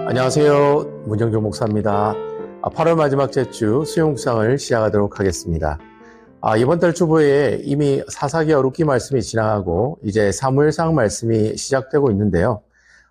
안녕하세요. 문정조 목사입니다. 8월 마지막 주 수용묵상을 시작하도록 하겠습니다. 이번 달 주보에 이미 사사기와 룻기 말씀이 지나가고 이제 사무엘상 말씀이 시작되고 있는데요.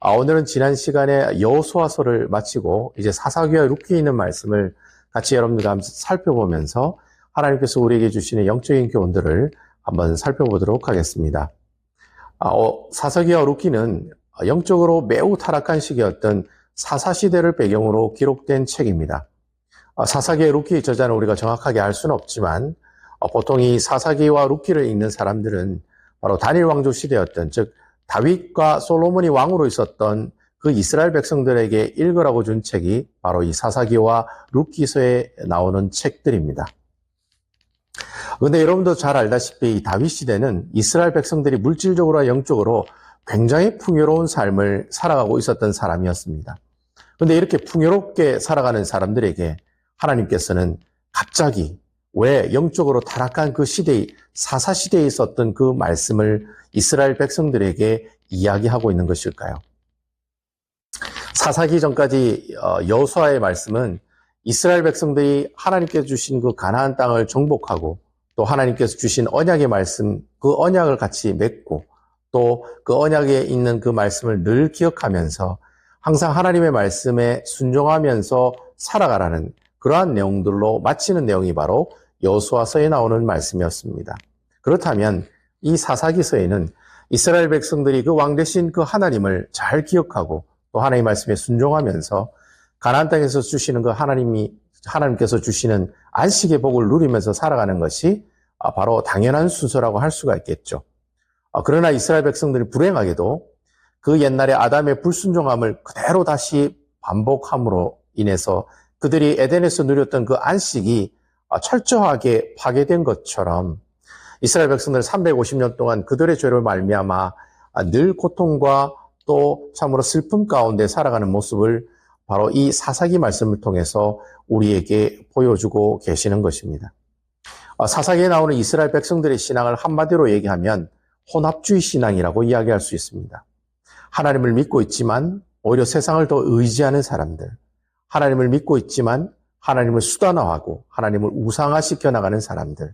오늘은 지난 시간에 여호수아서를 마치고 이제 사사기와 룻기에 있는 말씀을 같이 여러분들과 함께 살펴보면서 하나님께서 우리에게 주시는 영적인 교훈들을 한번 살펴보도록 하겠습니다. 사사기와 룻기는 영적으로 매우 타락한 시기였던 사사시대를 배경으로 기록된 책입니다. 사사기와 룻기 저자는 우리가 정확하게 알 수는 없지만 보통 이 사사기와 룻기를 읽는 사람들은 바로 다닐 왕조 시대였던, 즉 다윗과 솔로몬이 왕으로 있었던 그 이스라엘 백성들에게 읽으라고 준 책이 바로 이 사사기와 룻기서에 나오는 책들입니다. 그런데 여러분도 잘 알다시피 이 다윗 시대는 이스라엘 백성들이 물질적으로와 영적으로 굉장히 풍요로운 삶을 살아가고 있었던 사람이었습니다. 그런데 이렇게 풍요롭게 살아가는 사람들에게 하나님께서는 갑자기 왜 영적으로 타락한 그 시대의 사사시대에 있었던 그 말씀을 이스라엘 백성들에게 이야기하고 있는 것일까요? 사사기 전까지 여호수아의 말씀은 이스라엘 백성들이 하나님께서 주신 그 가나안 땅을 정복하고 또 하나님께서 주신 언약의 말씀, 그 언약을 같이 맺고 또 그 언약에 있는 그 말씀을 늘 기억하면서 항상 하나님의 말씀에 순종하면서 살아가라는 그러한 내용들로 마치는 내용이 바로 여호수아서에 나오는 말씀이었습니다. 그렇다면 이 사사기서에는 이스라엘 백성들이 그 왕 되신 그 하나님을 잘 기억하고 또 하나님의 말씀에 순종하면서 가나안 땅에서 주시는 그 하나님께서 주시는 안식의 복을 누리면서 살아가는 것이 바로 당연한 순서라고 할 수가 있겠죠. 그러나 이스라엘 백성들이 불행하게도 그 옛날에 아담의 불순종함을 그대로 다시 반복함으로 인해서 그들이 에덴에서 누렸던 그 안식이 철저하게 파괴된 것처럼 이스라엘 백성들 350년 동안 그들의 죄를 말미암아 늘 고통과 또 참으로 슬픔 가운데 살아가는 모습을 바로 이 사사기 말씀을 통해서 우리에게 보여주고 계시는 것입니다. 사사기에 나오는 이스라엘 백성들의 신앙을 한마디로 얘기하면 혼합주의 신앙이라고 이야기할 수 있습니다. 하나님을 믿고 있지만 오히려 세상을 더 의지하는 사람들, 하나님을 믿고 있지만 하나님을 수단화하고 하나님을 우상화시켜 나가는 사람들,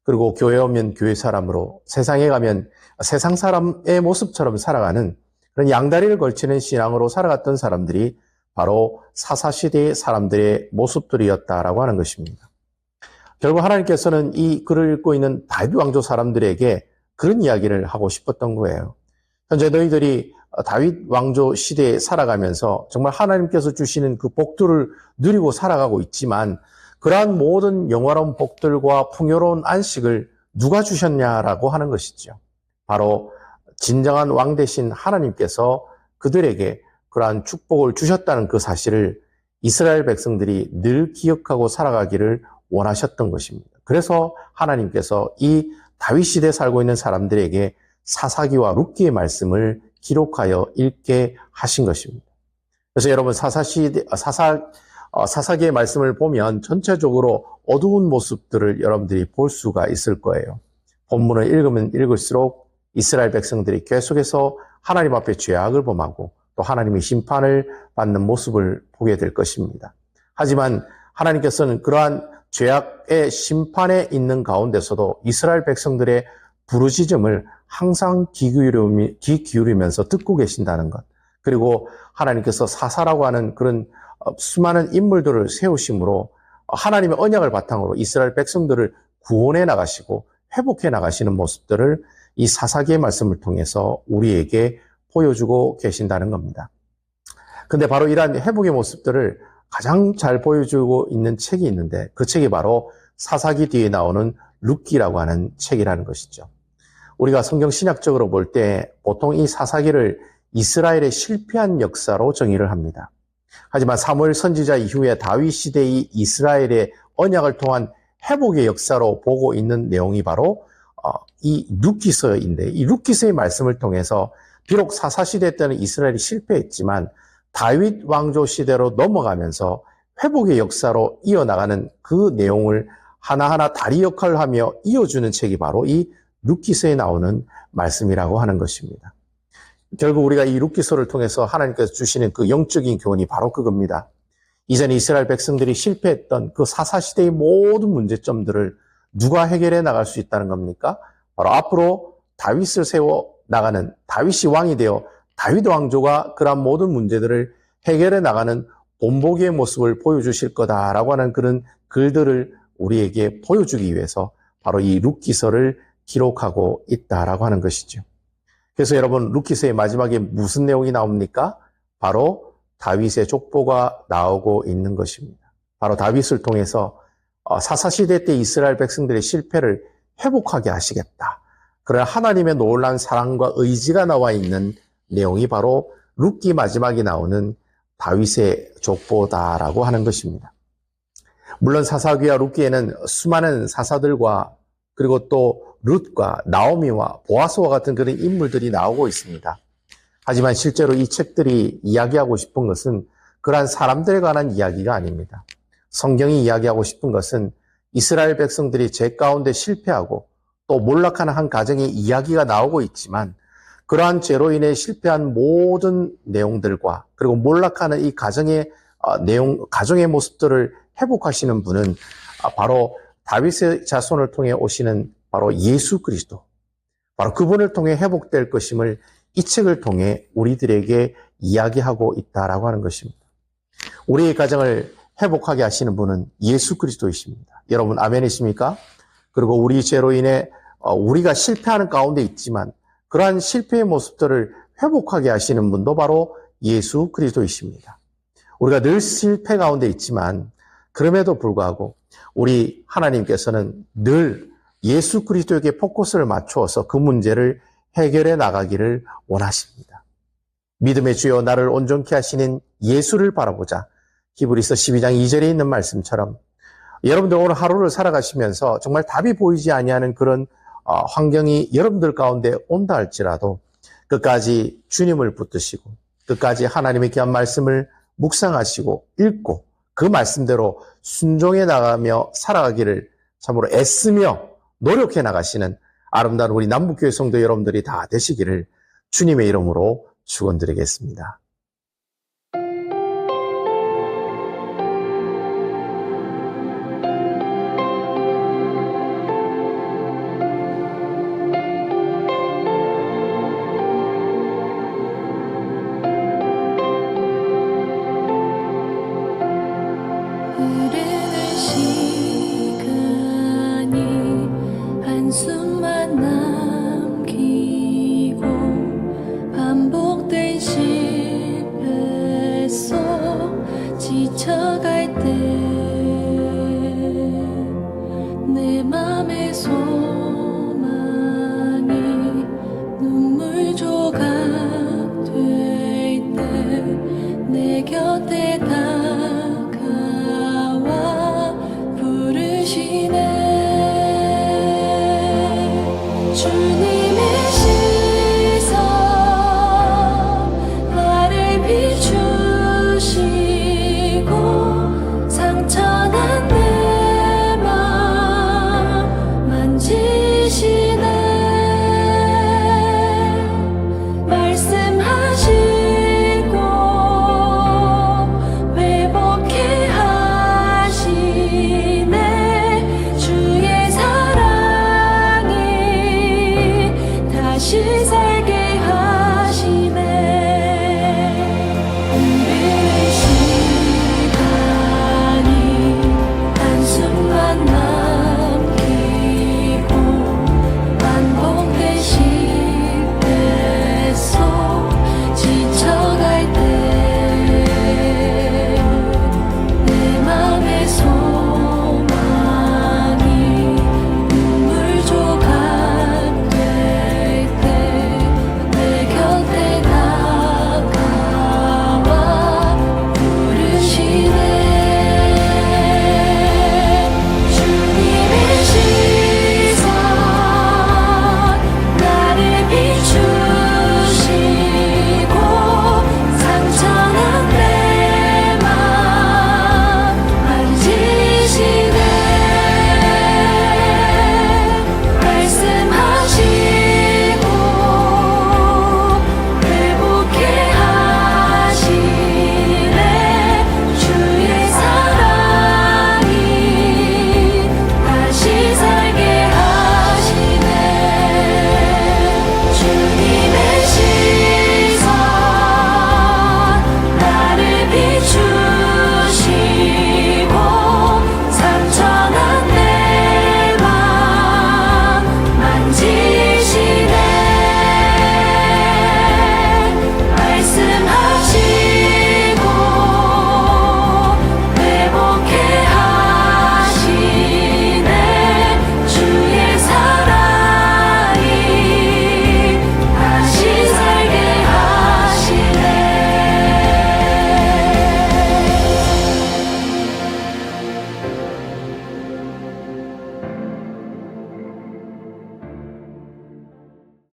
그리고 교회에 오면 교회 사람으로 세상에 가면 세상 사람의 모습처럼 살아가는 그런 양다리를 걸치는 신앙으로 살아갔던 사람들이 바로 사사시대의 사람들의 모습들이었다라고 하는 것입니다. 결국 하나님께서는 이 글을 읽고 있는 다윗 왕조 사람들에게 그런 이야기를 하고 싶었던 거예요. 현재 너희들이 다윗 왕조 시대에 살아가면서 정말 하나님께서 주시는 그 복들을 누리고 살아가고 있지만 그러한 모든 영화로운 복들과 풍요로운 안식을 누가 주셨냐라고 하는 것이죠. 바로 진정한 왕 되신 하나님께서 그들에게 그러한 축복을 주셨다는 그 사실을 이스라엘 백성들이 늘 기억하고 살아가기를 원하셨던 것입니다. 그래서 하나님께서 이 다윗 시대에 살고 있는 사람들에게 사사기와 룻기의 말씀을 기록하여 읽게 하신 것입니다. 그래서 여러분 사사기의 말씀을 보면 전체적으로 어두운 모습들을 여러분들이 볼 수가 있을 거예요. 본문을 읽으면 읽을수록 이스라엘 백성들이 계속해서 하나님 앞에 죄악을 범하고 또 하나님의 심판을 받는 모습을 보게 될 것입니다. 하지만 하나님께서는 그러한 죄악의 심판에 있는 가운데서도 이스라엘 백성들의 부르짖음을 항상 귀 기울이면서 듣고 계신다는 것. 그리고 하나님께서 사사라고 하는 그런 수많은 인물들을 세우심으로 하나님의 언약을 바탕으로 이스라엘 백성들을 구원해 나가시고 회복해 나가시는 모습들을 이 사사기의 말씀을 통해서 우리에게 보여주고 계신다는 겁니다. 근데 바로 이러한 회복의 모습들을 가장 잘 보여주고 있는 책이 있는데 그 책이 바로 사사기 뒤에 나오는 룻기라고 하는 책이라는 것이죠. 우리가 성경 신약적으로 볼 때 보통 이 사사기를 이스라엘의 실패한 역사로 정의를 합니다. 하지만 사무엘 선지자 이후에 다윗 시대의 이스라엘의 언약을 통한 회복의 역사로 보고 있는 내용이 바로 이 룻기서인데 이 룻기서의 말씀을 통해서 비록 사사시대 때는 이스라엘이 실패했지만 다윗 왕조 시대로 넘어가면서 회복의 역사로 이어나가는 그 내용을 하나하나 다리 역할을 하며 이어주는 책이 바로 이 룻기서에 나오는 말씀이라고 하는 것입니다. 결국 우리가 이 룻기서를 통해서 하나님께서 주시는 그 영적인 교훈이 바로 그겁니다. 이전에 이스라엘 백성들이 실패했던 그 사사시대의 모든 문제점들을 누가 해결해 나갈 수 있다는 겁니까? 바로 앞으로 다윗을 세워 나가는, 다윗이 왕이 되어 다윗 왕조가 그러한 모든 문제들을 해결해 나가는 본보기의 모습을 보여주실 거다라고 하는 그런 글들을 우리에게 보여주기 위해서 바로 이 룻기서를 기록하고 있다라고 하는 것이죠. 그래서 여러분, 룻기서의 마지막에 무슨 내용이 나옵니까? 바로 다윗의 족보가 나오고 있는 것입니다. 바로 다윗을 통해서 사사시대 때 이스라엘 백성들의 실패를 회복하게 하시겠다. 그러나 하나님의 놀라운 사랑과 의지가 나와 있는 내용이 바로 룻기 마지막에 나오는 다윗의 족보다라고 하는 것입니다. 물론 사사기와 룻기에는 수많은 사사들과 그리고 또 룻과 나오미와 보아스와 같은 그런 인물들이 나오고 있습니다. 하지만 실제로 이 책들이 이야기하고 싶은 것은 그러한 사람들에 관한 이야기가 아닙니다. 성경이 이야기하고 싶은 것은 이스라엘 백성들이 죄 가운데 실패하고 또 몰락하는 한 가정의 이야기가 나오고 있지만 그러한 죄로 인해 실패한 모든 내용들과 그리고 몰락하는 이 가정의 가정의 모습들을 회복하시는 분은 바로 다윗의 자손을 통해 오시는 바로 예수 그리스도, 바로 그분을 통해 회복될 것임을 이 책을 통해 우리들에게 이야기하고 있다라고 하는 것입니다. 우리의 가정을 회복하게 하시는 분은 예수 그리스도이십니다. 여러분 아멘이십니까? 그리고 우리 죄로 인해 우리가 실패하는 가운데 있지만 그러한 실패의 모습들을 회복하게 하시는 분도 바로 예수 그리스도이십니다. 우리가 늘 실패 가운데 있지만 그럼에도 불구하고 우리 하나님께서는 늘 예수 그리스도에게 포커스를 맞추어서 그 문제를 해결해 나가기를 원하십니다. 믿음의 주여 나를 온전케 하시는 예수를 바라보자. 히브리서 12장 2절에 있는 말씀처럼 여러분들 오늘 하루를 살아가시면서 정말 답이 보이지 아니하는 그런 환경이 여러분들 가운데 온다 할지라도 끝까지 주님을 붙드시고 끝까지 하나님의 귀한 말씀을 묵상하시고 읽고 그 말씀대로 순종해 나가며 살아가기를 참으로 애쓰며 노력해 나가시는 아름다운 우리 남북교회 성도 여러분들이 다 되시기를 주님의 이름으로 축원드리겠습니다. 흐르는 시간이 한숨만 남기고 반복된 실패 속 지쳐갈 때 내 맘의 소리